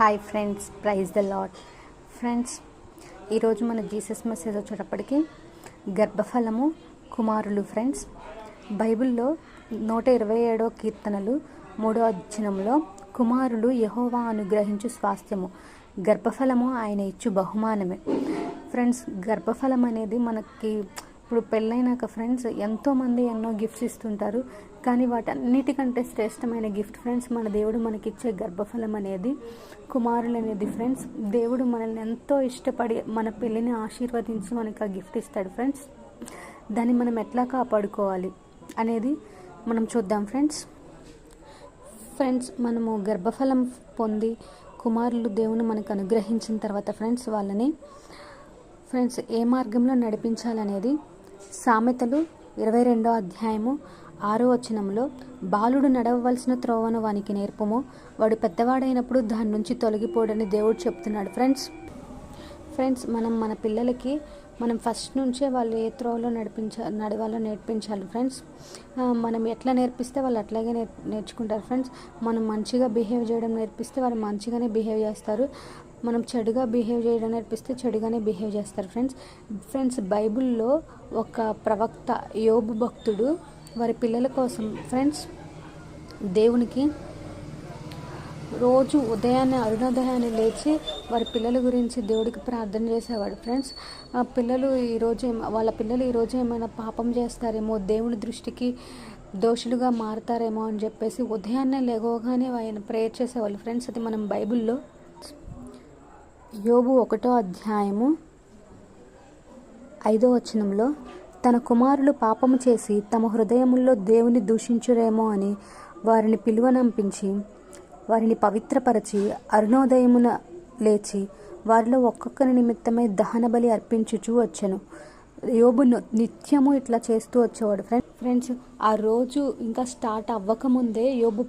Hi friends, praise the lord. Friends, ఈరోజు మన Jesus message వచ్చేటప్పటికి గర్భఫలము కుమారులు. ఫ్రెండ్స్, బైబిల్లో 127వ కీర్తనలు 3వ అధ్యాయంలో కుమారులు యెహోవా అనుగ్రహించు స్వాస్థ్యము, గర్భఫలము ఆయన ఇచ్చు బహుమానమే. ఫ్రెండ్స్, గర్భఫలం అనేది మనకి ఇప్పుడు పెళ్ళైనాక ఫ్రెండ్స్ ఎంతోమంది ఎన్నో గిఫ్ట్స్ ఇస్తుంటారు, కానీ వాటన్నిటికంటే శ్రేష్టమైన గిఫ్ట్ ఫ్రెండ్స్ మన దేవుడు మనకిచ్చే గర్భఫలం అనేది, కుమారులు అనేది. ఫ్రెండ్స్, దేవుడు మనల్ని ఎంతో ఇష్టపడి మన పెళ్ళిని ఆశీర్వదించి మనకు ఆ గిఫ్ట్ ఇస్తాడు. ఫ్రెండ్స్, దాన్ని మనం ఎట్లా కాపాడుకోవాలి అనేది మనం చూద్దాం. ఫ్రెండ్స్, మనము గర్భఫలం పొంది కుమారులు దేవుని మనకు అనుగ్రహించిన తర్వాత వాళ్ళని ఏ మార్గంలో నడిపించాలనేది సామెతలు 22వ అధ్యాయము 6వ వచనంలో, బాలుడు నడవవలసిన త్రోవను వానికి నేర్పము, వాడు పెద్దవాడైనప్పుడు దాని నుంచి తొలగిపోడని దేవుడు చెప్తున్నాడు. ఫ్రెండ్స్, మన పిల్లలకి మనం ఫస్ట్ నుంచే వాళ్ళు ఏ త్రోవలో నడవాలో నేర్పించాలి. ఫ్రెండ్స్, మనం ఎట్లా నేర్పిస్తే వాళ్ళు అట్లాగే నేర్చుకుంటారు. ఫ్రెండ్స్, మనం మంచిగా బిహేవ్ చేయడం నేర్పిస్తే వాళ్ళు మంచిగానే బిహేవ్ చేస్తారు. మనం చెడుగా బిహేవ్ చేయడం నేర్పిస్తే చెడుగానే బిహేవ్ చేస్తారు. ఫ్రెండ్స్, బైబిల్లో ఒక ప్రవక్త యోబు భక్తుడు వారి పిల్లల కోసం దేవునికి రోజు అరుణోదయాన్ని లేచి వారి పిల్లల గురించి దేవుడికి ప్రార్థన చేసేవాడు. ఫ్రెండ్స్, వాళ్ళ పిల్లలు ఈరోజు ఏమైనా పాపం చేస్తారేమో, దేవుని దృష్టికి దోషులుగా మారుతారేమో అని చెప్పేసి ఉదయాన్నే లేవగానే ఆయన ప్రేయర్ చేసేవాళ్ళు. ఫ్రెండ్స్, అది మనం బైబిల్లో యోబు 1వ అధ్యాయము 5వ వచనంలో, తన కుమారులు పాపము చేసి తమ హృదయముల్లో దేవుని దూషించురేమో అని వారిని పిలువనంపించి వారిని పవిత్రపరచి అరుణోదయమున లేచి వారిలో ఒక్కొక్కరి నిమిత్తమై దహన బలి అర్పించుచూ వచ్చెను. యోబు నిత్యము ఇట్లా చేస్తూ వచ్చేవాడు. ఫ్రెండ్స్, ఆ రోజు ఇంకా స్టార్ట్ అవ్వకముందే యోబు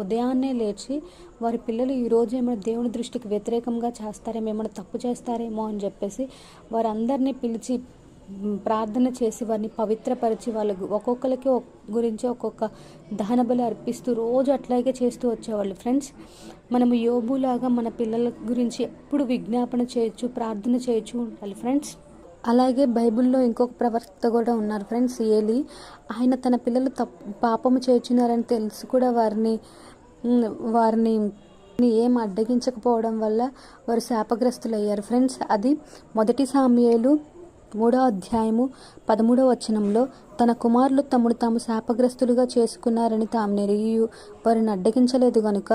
ఉదయాన్నే లేచి వారి పిల్లలు ఈరోజు ఏమైనా దేవుని దృష్టికి వ్యతిరేకంగా చేస్తారేమో, ఏమైనా తప్పు చేస్తారేమో అని చెప్పేసి వారందరినీ పిలిచి ప్రార్థన చేసి వారిని పవిత్రపరిచి వాళ్ళకు ఒక్కొక్కరికి గురించి ఒక్కొక్క దహన బలి అర్పిస్తూ రోజు అట్లాగే చేస్తూ వచ్చేవాళ్ళు. ఫ్రెండ్స్, మనము యోబులాగా మన పిల్లల గురించి ఎప్పుడు విజ్ఞాపన చేయొచ్చు, ప్రార్థన చేయొచ్చు ఉండాలి. ఫ్రెండ్స్, అలాగే బైబిల్లో ఇంకొక ప్రవక్త కూడా ఉన్నారు. ఫ్రెండ్స్, ఏలి. ఆయన తన పిల్లలు పాపము చేయుచున్నారని తెలిసి కూడా వారిని ఏం అడ్డగించకపోవడం వల్ల వారు శాపగ్రస్తులయ్యారు. ఫ్రెండ్స్, అది 1 సాముయేలు 3వ అధ్యాయము 13వ వచనంలో, తన కుమారులు తాము శాపగ్రస్తులుగా చేసుకున్నారని తాము నెరిగి వారిని అడ్డగించలేదు గనుక